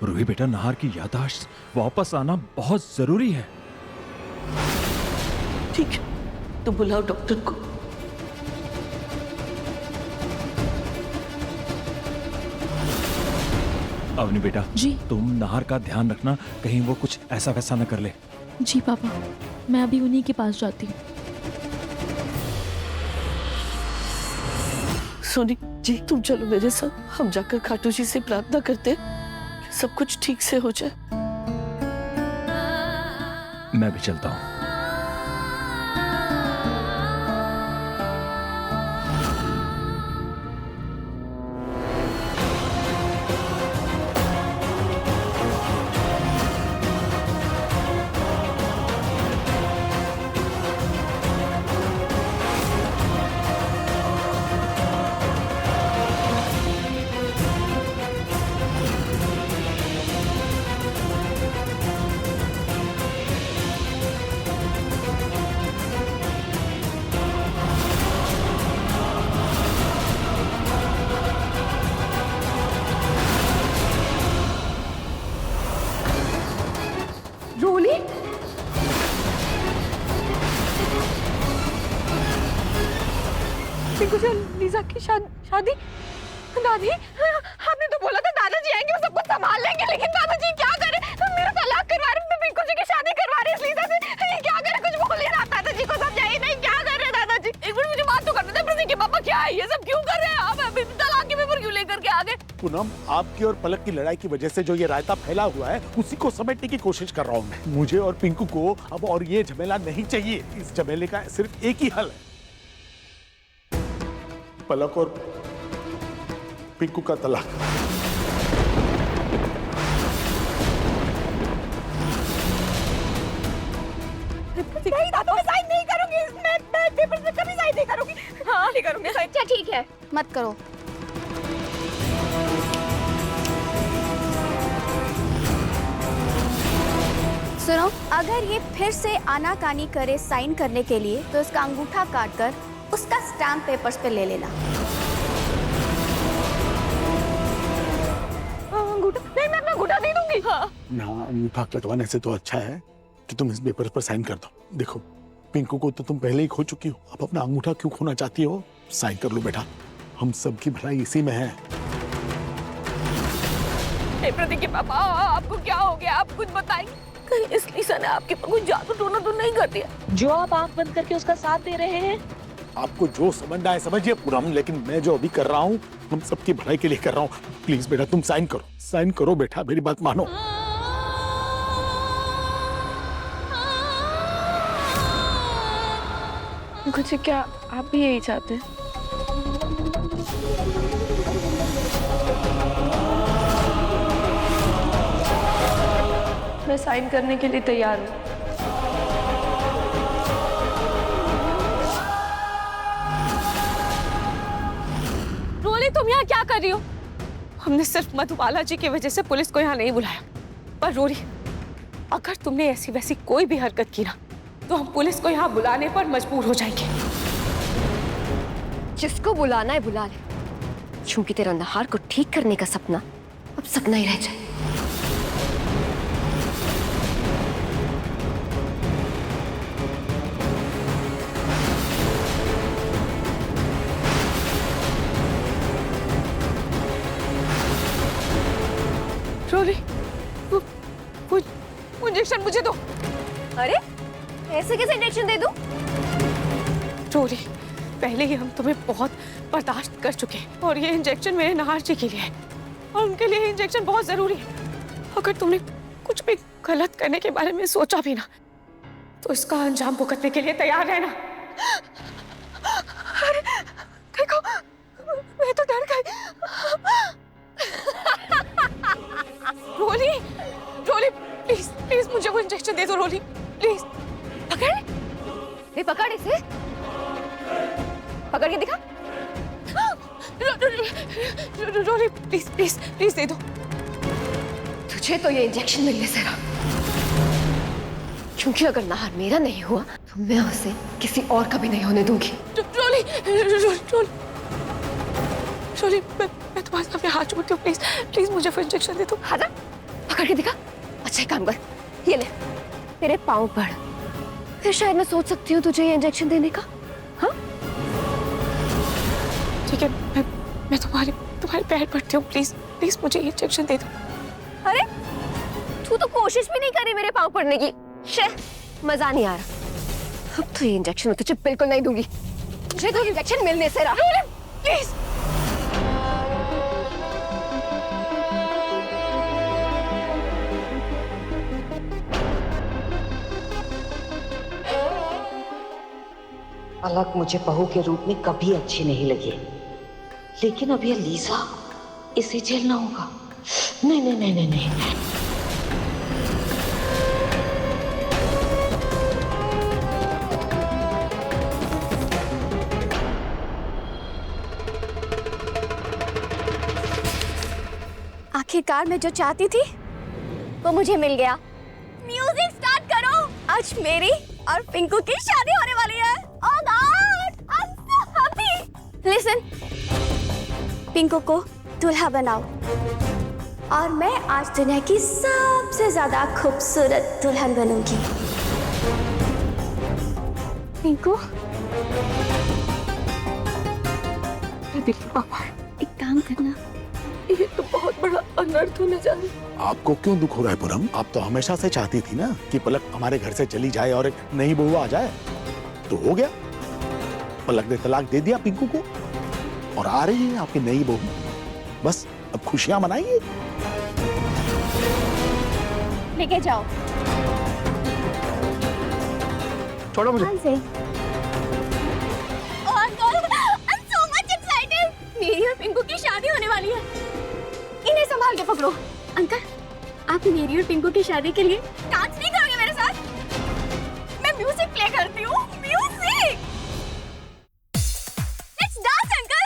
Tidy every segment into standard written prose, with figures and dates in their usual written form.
रूही बेटा, नाहर की याददाश्त वापस आना बहुत जरूरी है। ठीक है, तुम बुलाओ डॉक्टर को। अवनी बेटा जी। तुम नाहर का ध्यान रखना, कहीं वो कुछ ऐसा वैसा न कर ले। जी पापा, मैं अभी उन्हीं के पास जाती हूँ। सोनी जी, तुम चलो मेरे साथ, हम जाकर खाटू जी से प्रार्थना करते हैं कि सब कुछ ठीक से हो जाए। मैं भी चलता हूँ। रोली, कुछ लीजा की शादी। दादी, आपने तो बोला था दादाजी आएंगे, वो सब कुछ संभाल लेंगे, लेकिन दादाजी क्या करे? मेरा तलाक करवा रहे, पिंकू जी की शादी करवा रहे इस लीजा से। ये क्या करे? कुछ बोलिए ना, दादाजी को समझाइए। नहीं, क्या कर रहे हैं दादाजी? एक मिनट, मुझे बात तो करने दे। प्रतीक के पापा क्या है ये सब क्यों कर रहे हैं? आप अभी तलाक के पेपर क्यों लेकर के आ गए? पूनम, आपकी और पलक की लड़ाई की वजह से जो ये रायता फैला हुआ है, उसी को समेटने की कोशिश कर रहा हूँ मैं। मुझे और पिंकू को अब और ये झमेला नहीं चाहिए। इस झमेले का सिर्फ एक ही हल है, पलक और पिंकू का तलाक। नहीं दादा, मैं साइन नहीं करूंगी। मैं पेपर पे कभी साइन नहीं करूंगी। हाँ, नहीं करूंगी साइन। अच्छा ठीक है, मत करो। सुनो, अगर ये फिर से आनाकानी करे साइन करने के लिए तो इसका अंगूठा काट कर उसका स्टैम्प पेपर्स पे ले लेना। अंगूठा नहीं, मैं अपना अंगूठा नहीं दूंगी। हाँ। ना, अंगूठा कटवाने से तो अच्छा है कि तुम इस पेपर पर साइन कर दो। देखो, पिंकू को तो तुम पहले ही खो चुकी हो, अब अपना अंगूठा क्यों खोना चाहती हो? साइन कर लो बेटा, हम सबकी भलाई इसी में है। प्रतीक के पापा, आपको क्या हो गया? आप कुछ बताएंगे? कहीं इस लीजा ने आपके पर कोई जादू टोना तो नहीं कर दिया? जो आप आंख बंद करके उसका साथ दे रहे हैं। आपको जो समझना है समझिए पूनम, लेकिन मैं जो अभी कर रहा हूँ हम सबकी भलाई के लिए कर रहा हूँ। प्लीज बेटा तुम साइन करो, साइन करो बेटा, मेरी बात मानो। कुछ क्या आप भी यही चाहते हैं? मैं साइन करने के लिए तैयार हूँ। रोली, तुम यहाँ क्या कर रही हो? हमने सिर्फ मधुबाला जी की वजह से पुलिस को यहाँ नहीं बुलाया। पर रोली, अगर तुमने ऐसी वैसी कोई भी हरकत की ना, तो हम पुलिस को यहाँ बुलाने पर मजबूर हो जाएंगे। जिसको बुलाना है बुला ले, क्योंकि तेरा नहार को ठीक करने का सपना अब सपना ही रह जाए। रोली, वो इंजेक्शन मुझे दो। अरे, ऐसे कैसे इंजेक्शन दे दूं? रोली, पहले ही हम तुम्हें बहुत बर्दाश्त कर चुके हैं और ये इंजेक्शन मेरे नहार जी के लिए है और उनके लिए इंजेक्शन बहुत जरूरी है। अगर तुमने कुछ भी गलत करने के बारे में सोचा भी ना, तो इसका अंजाम भुगतने के लिए तैयार रहना। अरे देखो, मैं तो डर गई। रोली, रोली प्लीज प्लीज मुझे वो इंजेक्शन दे दो। रोली प्लीज। पकड़, ये पकड़ इसे, पकड़ के दिखा। रोली प्लीज प्लीज प्लीज दे दो। तुझे तो ये इंजेक्शन मिलने से रहा, क्योंकि अगर नहार मेरा नहीं हुआ तो मैं उसे किसी और का भी नहीं होने दूंगी। रोली, रोली, रोली, मैं तुम्हारे सामने हाथ जोड़ती हूँ, प्लीज प्लीज मुझे वो इंजेक्शन दे दो। हाँ ना, करके दिखा। अच्छा एक काम कर, ये ले तेरे पाँव पड़, फिर शायद मैं सोच सकती हूँ तुझे ये इंजेक्शन देने का। हाँ ठीक है, मैं तुम्हारे पैर पड़ती हूँ, प्लीज प्लीज मुझे इंजेक्शन दे दो। अरे तू तो कोशिश भी नहीं करी मेरे पाँव पड़ने की। शे, मजा नहीं आ रहा। अब तो ये इंजेक्शन मैं तुझे बिल्कुल नहीं दूंगी। मुझे तो इंजेक्शन मिलने से रहा। प्लीज अलग मुझे बहू के रूप में कभी अच्छी नहीं लगी, लेकिन अब ये लीजा, इसे झेलना होगा। नहीं नहीं नहीं नहीं नहीं। आखिरकार मैं जो चाहती थी वो मुझे मिल गया। म्यूजिक स्टार्ट करो, आज मेरी और पिंकू की शादी होने वाली है। Oh God, I am so happy. Listen, Pinku को दूल्हा बनाओ और मैं आज दुनिया की सबसे ज्यादा खूबसूरत दुल्हन बनूंगी। पिंकू, पापा एक काम करना, ये तो बहुत बड़ा अनर्थ होने जा रहा है। आपको क्यों दुख हो रहा है पूनम? आप तो हमेशा से चाहती थी ना कि पलक हमारे घर से चली जाए और एक नई बहू आ जाए, तो हो गया। पलक ने तलाक दे दिया पिंकू को और आ रही है आपकी नई बहू। बस अब खुशियां मनाइए। लेके जाओ। छोड़ो मुझे। मेरी और पिंकू की शादी होने वाली है। इन्हें संभाल के पकड़ो। अंकल, आप मेरी और पिंकू की शादी के लिए डांस नहीं करोगे मेरे साथ? मैं म्यूजिक प्ले करती हूँ। Music, let's dance uncle.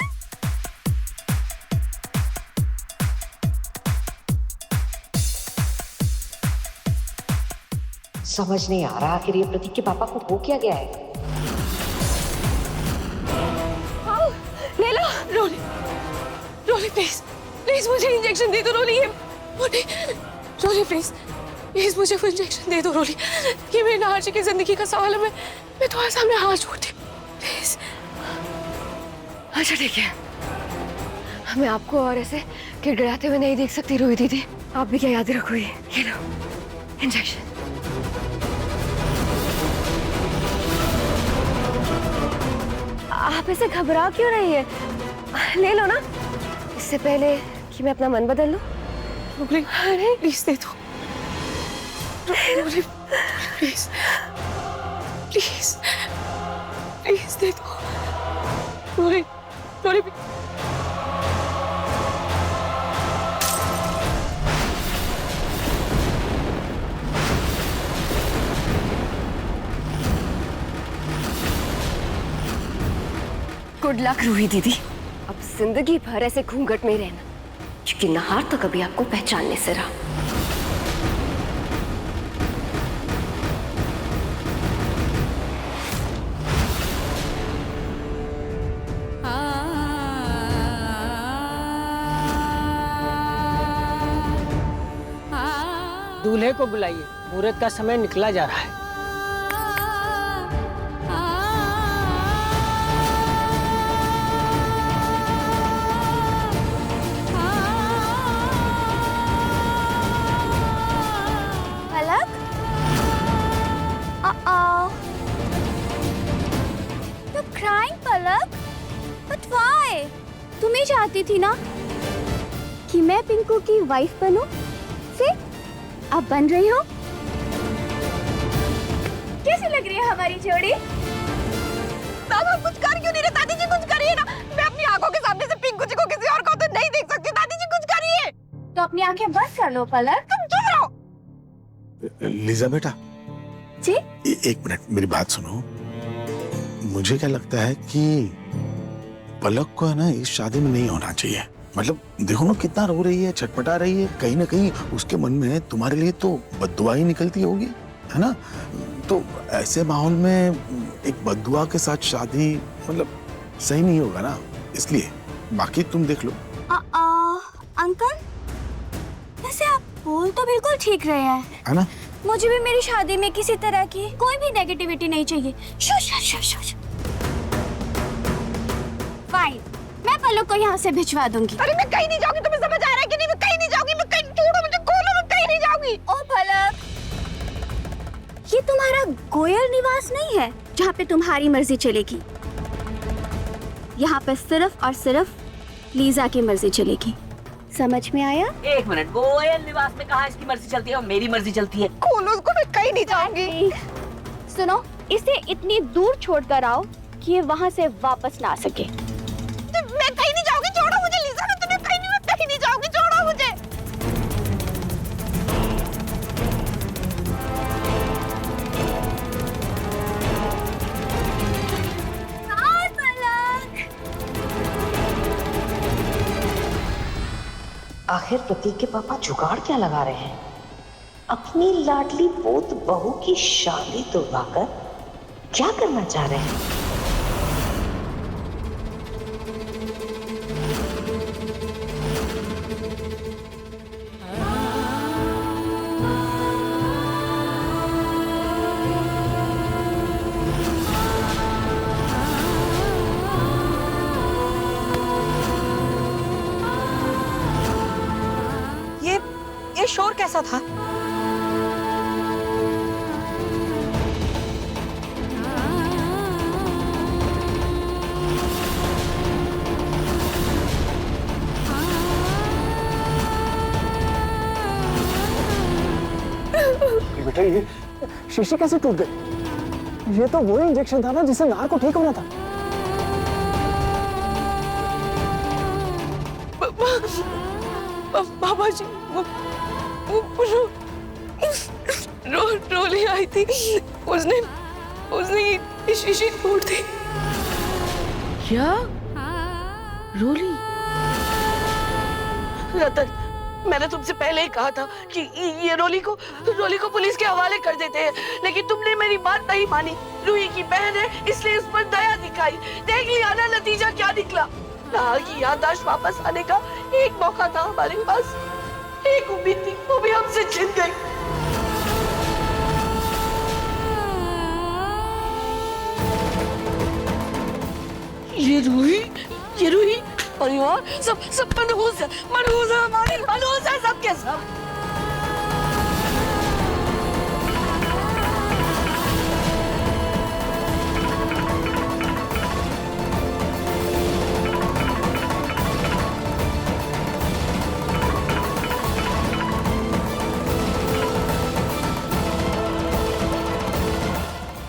समझ नहीं आ रहा आखिर ये प्रतीक के पापा को हो क्या गया है। ले लो रोली, रोली प्लीज प्लीज मुझे इंजेक्शन दे दो रोली। रोली रोली प्लीज प्लीज मुझे वो इंजेक्शन दे दो रोली। ये मेरी नाजी की जिंदगी का सवाल है। मैं तुम्हारे सामने हाथ जोड़ती हूँ प्लीज। अच्छा ठीक है, मैं आपको और ऐसे गिड़गिड़ाते हुए नहीं देख सकती रोही दीदी। आप भी क्या याद रखो, ये लो इंजेक्शन। आप ऐसे घबरा क्यों रही है? ले लो ना, इससे पहले कि मैं अपना मन बदल लूं। रोली अरे प्लीज दे दो। रोली प्लीज प्लीज प्लीज दे दो। रोली रोली गुड लक रूही दीदी। अब जिंदगी भर ऐसे घूंघट में रहना, क्योंकि नहार तो कभी आपको पहचानने से रहा। दूल्हे को बुलाइए, मुहूर्त का समय निकला जा रहा है। तुम ही चाहती थी ना कि मैं पिंकू की वाइफ बनूं, फिर अब बन रही हो। कैसी लग रही है हमारी जोड़ी? दादा कुछ कर क्यों नहीं रहे? दादी जी कुछ करिए ना। मैं अपनी आंखों के सामने से पिंकू जी को किसी और को तो नहीं देख सकती। दादी जी कुछ करिए। तो अपनी आंखें बंद कर लो पलक। तुम चुप रहो। लीजा बेटा जी? एक मिनट मेरी बात सुनो। मुझे क्या लगता है कि पलक को है ना इस शादी में नहीं होना चाहिए। मतलब देखो ना कितना रो रही है, छटपटा रही है। कहीं ना कहीं उसके मन में तुम्हारे लिए तो बद्दुआ ही निकलती होगी, है ना? तो ऐसे माहौल में एक बद्दुआ के साथ शादी मतलब सही नहीं होगा ना, इसलिए बाकी तुम देख लो। अंकल, वैसे आप बोल तो बिल्कुल ठीक रहे हैं, है ना? मुझे भी मेरी शादी में किसी तरह की कोई भी नेगेटिविटी नहीं चाहिए। शुश। फाइन, मैं पलक को यहाँ से भिजवा दूंगी। अरे मैं कहीं नहीं जाऊंगी, तुम्हें समझ आ रहा है कि नहीं? मैं कहीं नहीं जाऊंगी, मैं कहीं, छोड़ो मुझे, खोलो, मैं कहीं नहीं जाऊंगी। ओ पलक, ये तुम्हारा गोयल निवास नहीं है जहाँ पे तुम्हारी मर्जी चलेगी। यहाँ पे सिर्फ और सिर्फ लीजा की मर्जी चलेगी, समझ में आया? एक मिनट, गोयल निवास में कहाँ इसकी मर्जी चलती है और मेरी मर्जी चलती है? खोलो उसको, मैं कहीं नहीं जाऊंगी। सुनो, इसे इतनी दूर छोड़कर आओ कि ये वहाँ से वापस ना आ सके। मैं कहीं नहीं जाऊंगी, छोड़ो मुझे लीजा, मैं तुम्हें कहीं नहीं जाऊंगी, छोड़ो मुझे। हाँ, पलक। आखिर प्रतीक के पापा जुगाड़ क्या लगा रहे हैं? अपनी लाडली पोत बहू की शादी तुड़वाकर क्या करना चाह रहे हैं? ये शोर कैसा था? बेटा ये शीशे कैसे टूट गए? ये तो वो इंजेक्शन था ना जिससे नार को ठीक होना था। बाबा जी, रोली आई थी, उसने ये शीशे तोड़ दी। क्या? रोली? रतन, मैंने तुमसे पहले ही कहा था कि ये रोली को पुलिस के हवाले कर देते हैं, लेकिन तुमने मेरी बात नहीं मानी। रूही की बहन है इसलिए उस पर दया दिखाई। देख लिया ना नतीजा क्या निकला? नाहर की याददाश्त वापस आने का एक मौका था हमारे पास, एक उम्मीद थी, वो भी हमसे छिन गई। ये रूही परिवार सब मनहूस है, हमारी मनहूस है सब के सब।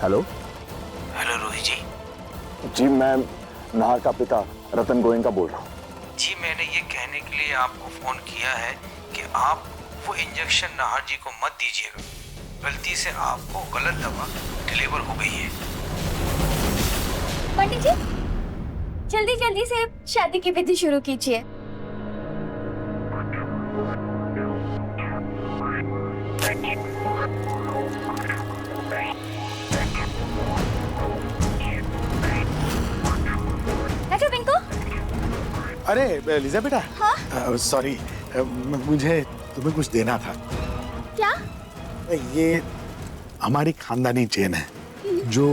हेलो रूही जी। जी, मैं नाहर का पिता रतन गोयनका बोल रहा हूँ। जी, मैंने ये कहने के लिए आपको फोन किया है कि आप वो इंजेक्शन नाहर जी को मत दीजिएगा। गलती से आपको गलत दवा डिलीवर हो गई है। पंडित जी, जल्दी से शादी की विधि शुरू कीजिए। अरे लीजा बेटा, हाँ? सॉरी, मुझे तुम्हें कुछ देना था। क्या? ये हमारी खानदानी चेन है जो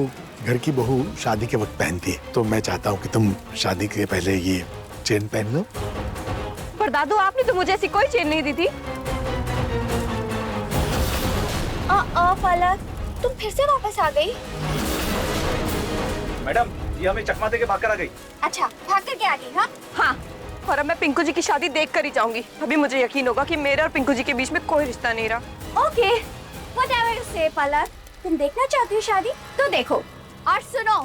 घर की बहू शादी के वक्त पहनती है, तो मैं चाहता हूँ कि तुम शादी के पहले ये चेन पहन लो। पर दादू, आपने तो मुझे ऐसी कोई चेन नहीं दी थी। पलक, तुम फिर से वापस आ गई? मैडम, ये हमें चकमा दे के भाग कर आ गई। अच्छा, भाग कर के आ गई? हाँ, और अब मैं पिंकू जी की शादी देख कर ही जाऊंगी, तभी मुझे यकीन होगा कि मेरे और पिंकू जी के बीच में कोई रिश्ता नहीं रहा। ओके, व्हाटएवर यू से पलक, तुम देखना चाहती हो शादी तो देखो, और सुनो,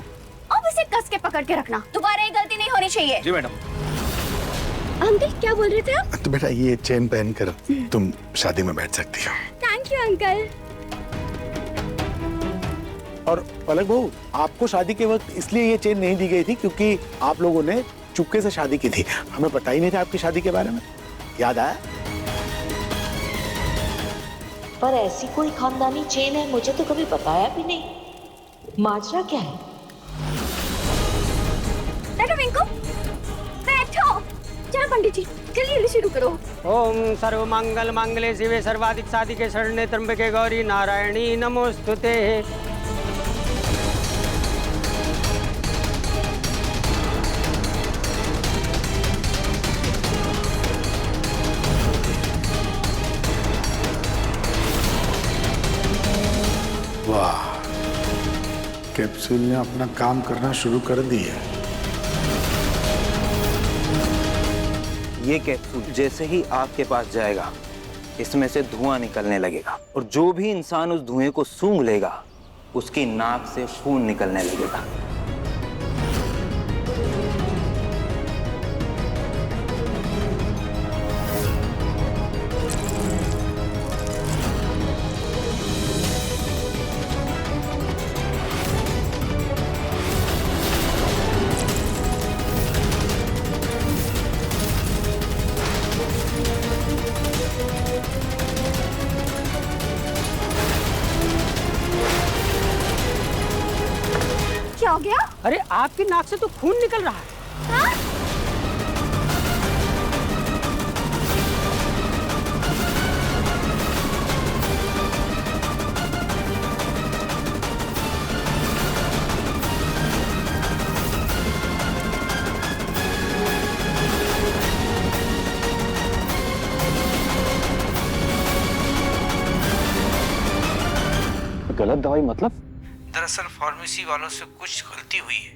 अब इसे कस के पकड़ के रखना, दोबारा ये गलती नहीं होनी चाहिए। जी मैडम। अंकल क्या बोल रहे थे आप? तो बेटा ये चेन पहनकर तुम शादी में बैठ सकती हो। Thank you uncle. और पलक बहू, आपको शादी के वक्त इसलिए ये चेन नहीं दी गई थी क्योंकि आप लोगों ने चुपके से शादी की थी, हमें पता ही नहीं था आपकी शादी के बारे में। याद आया? पर ऐसी कोई खानदानी चेन है, मुझे तो कभी बताया भी नहीं। माजरा क्या है? बैठो पिंकू, बैठो। चलो पंडित जी जल्दी जल्दी शुरू करो। ओम सर्व मंगल मांगल्ये शिवे सर्वाधिक साधिके शरण्ये त्र्यंबके गौरी नारायणी नमोस्तुते। वाह, कैप्सूल ने अपना काम करना शुरू कर दिया। ये कैप्सूल जैसे ही आग के पास जाएगा, इसमें से धुआं निकलने लगेगा और जो भी इंसान उस धुएं को सूंघ लेगा, उसकी नाक से खून निकलने लगेगा। क्या हो गया? अरे आपकी नाक से तो खून निकल रहा है। हाँ? गलत दवाई मतलब? दरअसल फार्मेसी वालों से कुछ गलती हुई है।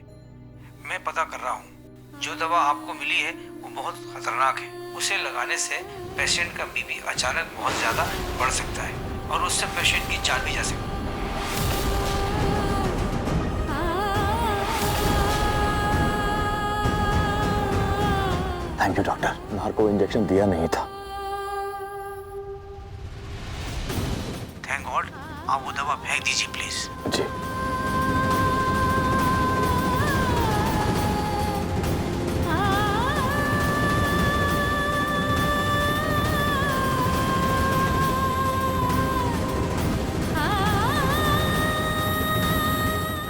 मैं पता कर रहा हूँ। जो दवा आपको मिली है वो बहुत खतरनाक है। उसे लगाने से पेशेंट का बीपी अचानक बहुत ज्यादा बढ़ सकता है और उससे पेशेंट की जान भी जा सकती है। थैंक यू डॉक्टर, नार को इंजेक्शन दिया नहीं था। Thank God. आप वो दवा फेंक दीजिए प्लीज। जी।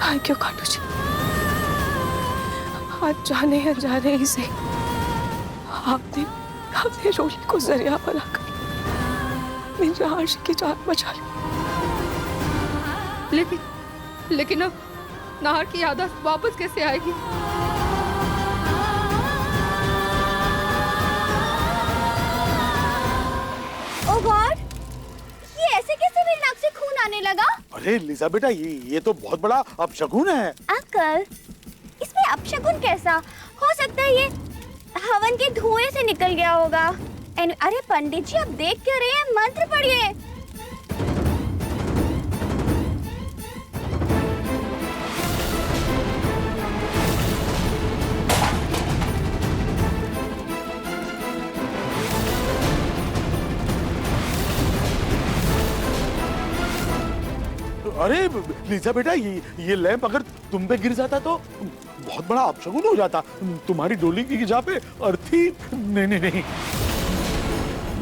Thank you Khatu ji. आज जाने अनजाने ही से आपने रोली को जरिया बनाकर मेरी आशी की जान बचा ली। लेकिन अब नाहर की याददाश्त वापस कैसे आएगी? ओह गॉड, ये ऐसे कैसे मेरी नाक से खून आने लगा? अरे लिसा बेटा, ये तो बहुत बड़ा अपशगुन है। अंकल, इसमें अपशगुन कैसा हो सकता है? ये हवन के धुएं से निकल गया होगा। अरे पंडित जी, आप देख क्यों रहे हैं? मंत्र पढ़िए। अरे लिसा बेटा, ये लैंप अगर तुम पे गिर जाता तो बहुत बड़ा अपशगुन हो जाता। तुम्हारी डोली की जगह पे अर्थी नहीं।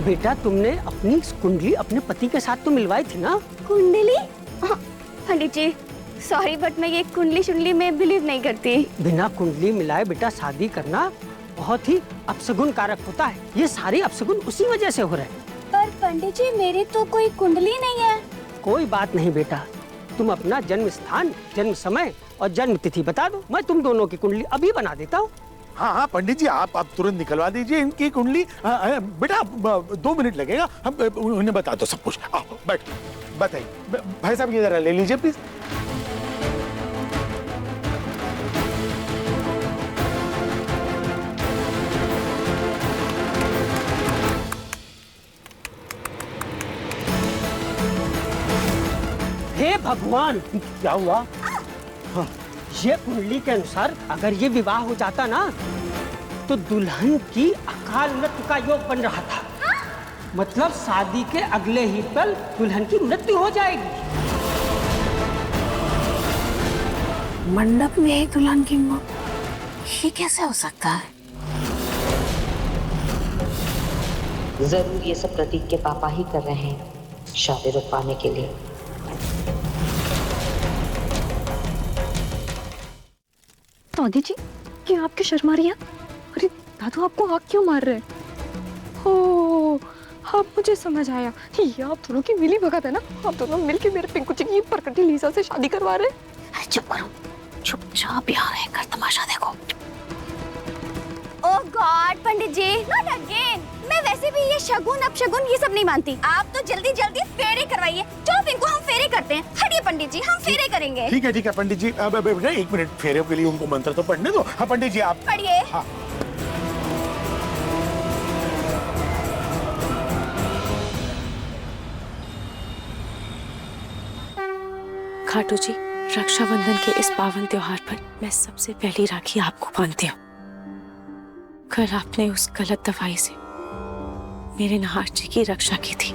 बेटा, तुमने अपनी कुंडली अपने पति के साथ तो मिलवाई थी ना? कुंडली? पंडित जी सॉरी, बट मैं ये कुंडली शुंडली में बिलीव नहीं करती। बिना कुंडली मिलाए बेटा शादी करना बहुत ही अपशगुन कारक होता है। ये सारे अपशगुन उसी वजह से हो रहे हैं। पर पंडित जी, मेरी तो कोई कुंडली नहीं है। कोई बात नहीं बेटा, तुम अपना जन्म स्थान, जन्म समय और जन्म तिथि बता दो, मैं तुम दोनों की कुंडली अभी बना देता हूँ। हाँ पंडित जी, आप तुरंत निकलवा दीजिए इनकी कुंडली। बेटा 2 मिनट लगेगा, हम उन्हें बता दो सब कुछ। आओ बैठ, बताइए भाई साहब, ये जरा ले लीजिए प्लीज। हे भगवान, क्या हुआ? हाँ, ये कुंडली के अनुसार अगर ये विवाह हो जाता ना तो दुल्हन की अकाल मृत्यु का योग बन रहा था। मतलब शादी के अगले ही पल दुल्हन की मृत्यु हो जाएगी। मंडप में एक दुल्हन की मौत, ये कैसे हो सकता है? जरूर ये सब प्रतीक के पापा ही कर रहे हैं शादी रुकवाने के लिए। दादी जी, ये आपकी शर्मा रही है? अरे दादू आपको आग क्यों मार रहे हैं? हो, अब मुझे समझ आया, ये आप दोनों की मिली भगत है ना। आप दोनों मिलके मेरे पिंकू जी की परकटी लीसा से शादी करवा रहे हैं। चुप करो, चुपचाप यहाँ रहकर तमाशा देखो। Oh God Pandit ji, not again. मैं वैसे भी ये शगुन अपशगुन ये सब नहीं मानती। आप तो जल्दी जल्दी फेरे करवाइए। चलो पिंकू हम फेरे करते हैं। हटिए पंडित जी, हम फेरे करेंगे। ठीक है पंडित जी। अब एक मिनट, फेरे के लिए उनको मंत्र तो पढ़ने दो। हाँ पंडित जी आप पढ़िए। हाँ। खाटू जी, रक्षाबंधन के इस पावन त्योहार पर मैं सबसे पहली राखी आपको बांधती हूँ। कल आपने उस गलत दवाई से मेरे नहार जी की रक्षा की थी,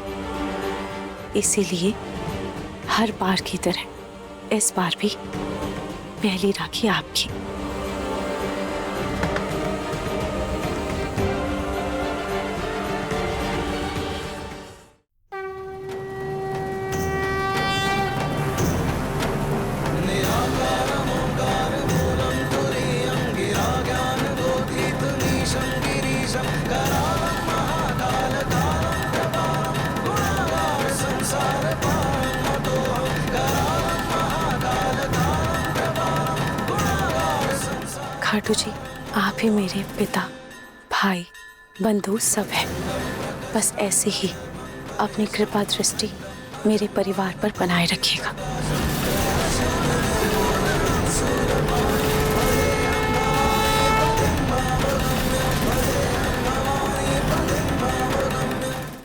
इसीलिए हर बार की तरह इस बार भी पहली राखी आपकी। खाटू जी, आप ही मेरे पिता, भाई, बंधु सब है। बस ऐसे ही अपनी कृपा दृष्टि मेरे परिवार पर बनाए रखिएगा।